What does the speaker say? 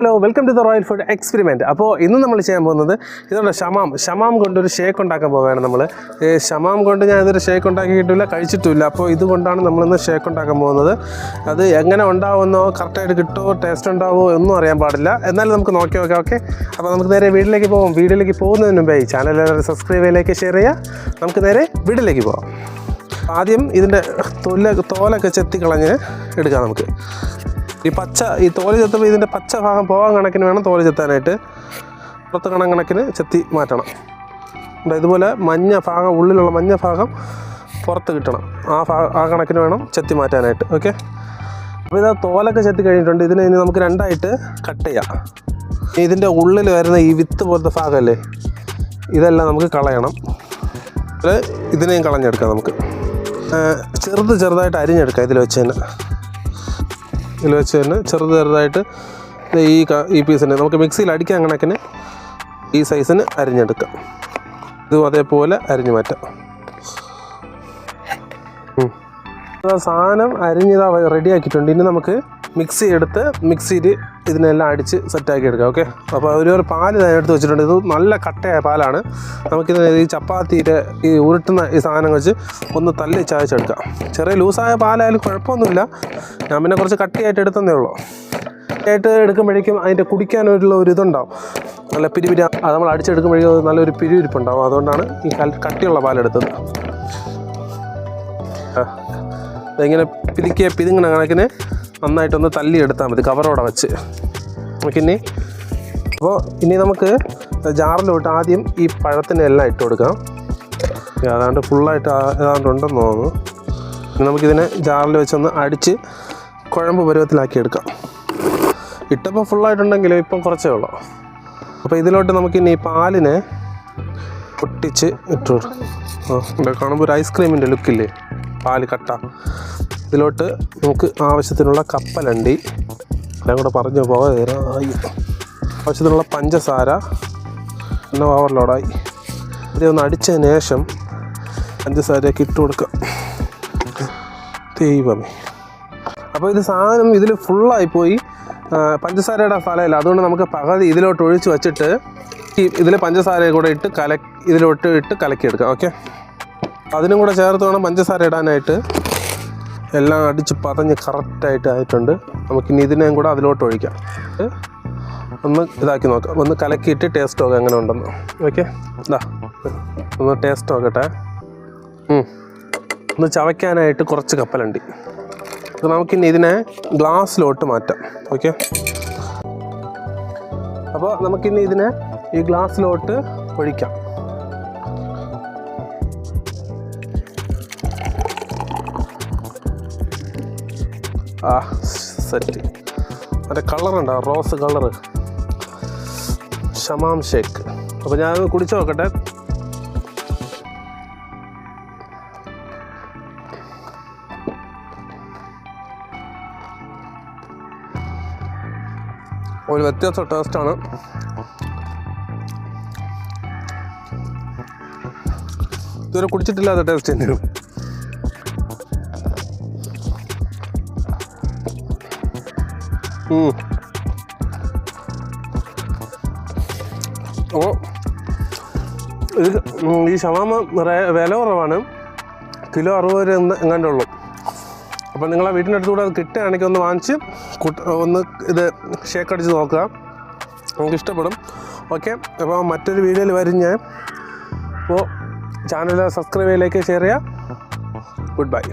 Hello, welcome to the Royal Food Experiment. അപ്പോൾ ഇന്ന് നമ്മൾ ചെയ്യാൻ പോകുന്നത് ഇതുണ്ട് ഷമാം കൊണ്ടൊരു ഷേക്ക് ഉണ്ടാക്കാൻ പോവുകയാണ് നമ്മൾ. ഷമാം കൊണ്ട് ഞാൻ ഇതൊരു ഷേക്ക് ഉണ്ടാക്കിയിട്ടില്ല, കഴിച്ചിട്ടില്ല. അപ്പോൾ ഇതുകൊണ്ടാണ് നമ്മളിന്ന് ഷേക്ക് ഉണ്ടാക്കാൻ പോകുന്നത്. അത് എങ്ങനെ ഉണ്ടാവുമെന്നോ കറക്റ്റായിട്ട് കിട്ടുമോ ടേസ്റ്റ് ഉണ്ടാവുമോ ഒന്നും അറിയാൻ പാടില്ല. എന്നാലും നമുക്ക് നോക്കി നോക്കാം. ഓക്കെ, അപ്പോൾ നമുക്ക് നേരെ വീട്ടിലേക്ക് പോകാം. വീട്ടിലേക്ക് പോകുന്നതിന് മുമ്പേ ഈ ചാനൽ സബ്സ്ക്രൈബ് ചെയ്യലേക്ക് ഷെയർ ചെയ്യുക. നമുക്ക് നേരെ വീട്ടിലേക്ക് പോകാം. ആദ്യം ഇതിൻ്റെ തോലൊക്കെ ചെത്തി കളഞ്ഞ് എടുക്കാം. നമുക്ക് ഈ തോല് ചെത്തുമ്പോൾ ഇതിൻ്റെ പച്ച ഭാഗം പോകാൻ കണക്കിന് വേണം തോല് ചെത്താനായിട്ട്. പുറത്ത് കണക്കിന് ചെത്തി മാറ്റണം. ഇതുപോലെ ഉള്ളിലുള്ള മഞ്ഞ ഭാഗം പുറത്ത് കിട്ടണം. ആ കണക്കിന് വേണം ചെത്തി മാറ്റാനായിട്ട്. ഓക്കെ, അപ്പോൾ ഇത് തോലൊക്കെ ചെത്തി കഴിഞ്ഞിട്ടുണ്ട്. ഇതിനെ ഇനി നമുക്ക് രണ്ടായിട്ട് കട്ട് ചെയ്യാം. ഇതിൻ്റെ ഉള്ളിൽ വരുന്ന ഈ വിത്ത് പോലത്തെ ഭാഗമല്ലേ, ഇതെല്ലാം നമുക്ക് കളയണം. ഇതിനെയും കളഞ്ഞെടുക്കാം. നമുക്ക് ചെറുതായിട്ട് അരിഞ്ഞെടുക്കാം. ഇതിൽ വെച്ച് തന്നെ ചെറുതായിട്ട് ഈ പീസിന് നമുക്ക് മിക്സിയിൽ അടിക്കാൻ കണക്കിന് ഈ സൈസിന് അരിഞ്ഞെടുക്കാം. ഇതും അതേപോലെ അരിഞ്ഞു മാറ്റാം. സാധനം അരിഞ്ഞതാ റെഡിയാക്കിയിട്ടുണ്ട്. ഇനി നമുക്ക് മിക്സിയിൽ ഇതിനെല്ലാം അടിച്ച് സെറ്റാക്കി എടുക്കാം. ഓക്കെ, അപ്പോൾ ഒരു പാല് എടുത്ത് വെച്ചിട്ടുണ്ട്. ഇത് നല്ല കട്ടയായ പാലാണ്. നമുക്കിത് ഈ ചപ്പാത്തിയുടെ ഈ ഉരുട്ടുന്ന ഈ സാധനം വെച്ച് ഒന്ന് തല്ലി ചായച്ചെടുക്കാം. ചെറിയ ലൂസായ പാലായാലും കുഴപ്പമൊന്നുമില്ല. ഞാൻ പിന്നെ കുറച്ച് കട്ടിയായിട്ട് എടുത്തതേ ഉള്ളൂ. കട്ടിയായിട്ട് എടുക്കുമ്പോഴേക്കും അതിൻ്റെ കുടിക്കാനുള്ള ഒരു ഇതുണ്ടാവും. നല്ല പിരിപിരി അത് നമ്മൾ അടിച്ചെടുക്കുമ്പോഴേക്കും നല്ലൊരു പിരിവിരിപ്പുണ്ടാവും. അതുകൊണ്ടാണ് ഈ കട്ടിയുള്ള പാലെടുത്തത്. ഇങ്ങനെ പിതുങ്ങണ കണക്കിന് നന്നായിട്ടൊന്ന് തല്ലി എടുത്താൽ മതി കവറോടെ വെച്ച്. ഇനി നമുക്ക് ജാറിലോട്ട് ആദ്യം ഈ പഴത്തിൻ്റെ എല്ലാം ഇട്ട് കൊടുക്കാം. അതാണ്ട് ഫുള്ളായിട്ട് ഉണ്ടെന്ന് തോന്നുന്നു. നമുക്കിതിനെ ജാറിൽ വെച്ചൊന്ന് അടിച്ച് കുഴമ്പ് പരുവത്തിലാക്കി എടുക്കാം. ഇട്ടപ്പോൾ ഫുള്ളായിട്ടുണ്ടെങ്കിലും ഇപ്പം കുറച്ചേ ഉള്ളൂ. അപ്പോൾ ഇതിലോട്ട് നമുക്കിനി ഈ പാലിനെ പൊട്ടിച്ച് ഇട്ട് കൊടുക്കാം. കാണുമ്പോൾ ഒരു ഐസ്ക്രീമിൻ്റെ ലുക്കില്ലേ, പാല് കട്ട. ഇതിലോട്ട് നമുക്ക് ആവശ്യത്തിനുള്ള കപ്പലണ്ടി എല്ലാം കൂടെ പറഞ്ഞു പോകാതെ ആവശ്യത്തിനുള്ള പഞ്ചസാര എല്ലാം ഓവർലോഡായി. ഇതൊന്ന് അടിച്ചതിന് ശേഷം പഞ്ചസാരയൊക്കെ ഇട്ട് കൊടുക്കാം. ദൈവമേ, അപ്പോൾ ഇത് സാധനം ഇതിൽ ഫുള്ളായിപ്പോയി. പഞ്ചസാരയുടെ ഫലമില്ല. അതുകൊണ്ട് നമുക്ക് പകുതി ഇതിലോട്ട് ഒഴിച്ച് വെച്ചിട്ട് ഇതിൽ പഞ്ചസാര കൂടെ ഇതിലോട്ട് ഇട്ട് കലക്കിയെടുക്കാം. ഓക്കെ, അതിനും കൂടെ ചേർത്ത് വേണം പഞ്ചസാര ഇടാനായിട്ട്. എല്ലാം അടിച്ച് പതഞ്ഞ് കറക്റ്റായിട്ട് ആയിട്ടുണ്ട്. നമുക്കിനി ഇതിനെയും കൂടെ അതിലോട്ട് ഒഴിക്കാം. ഒന്ന് ഇതാക്കി നോക്കാം. ഒന്ന് കലക്കിയിട്ട് ടേസ്റ്റ് നോക്കാം എങ്ങനെ ഉണ്ടെന്ന്. ഓക്കെ, ഒന്ന് ടേസ്റ്റ് നോക്കട്ടെ. ഒന്ന് ചവയ്ക്കാനായിട്ട് കുറച്ച് കപ്പലുണ്ട്. അപ്പോൾ നമുക്കിനി ഇതിനെ ഗ്ലാസ്സിലോട്ട് മാറ്റാം. ഓക്കെ, അപ്പോൾ നമുക്കിനി ഇതിനെ ഈ ഗ്ലാസ്സിലോട്ട് ഒഴിക്കാം. സെറ്റ്. അതിൻ്റെ കളറുണ്ടോ, റോസ് കളറ്, ഷമാം ഷേക്ക്. അപ്പോൾ ഞാനത് കുടിച്ചു നോക്കട്ടെ. ഒരു വ്യത്യാസ ടേസ്റ്റാണ്. ഇതുവരെ കുടിച്ചിട്ടില്ലാത്ത ടേസ്റ്റ് തന്നെയാണ്. അപ്പോൾ ഈ ഷവാമ വില കുറവാണ്. കിലോ 60 രൂപ എങ്ങാണ്ടേ ഉള്ളൂ. അപ്പോൾ നിങ്ങളെ വീട്ടിനടുത്തുകൂടെ അത് കിട്ടുകയാണെങ്കിൽ ഒന്ന് വാങ്ങിച്ച് ഒന്ന് ഇത് ഷേക്ക് അടിച്ച് നോക്കുക. നമുക്ക് ഇഷ്ടപ്പെടും. ഓക്കെ, അപ്പോൾ മറ്റൊരു വീഡിയോയിൽ വരും ഞാൻ. അപ്പോൾ ചാനൽ സബ്സ്ക്രൈബ് ചെയ്യലേക്ക് ഷെയർ ചെയ്യുക. Good bye.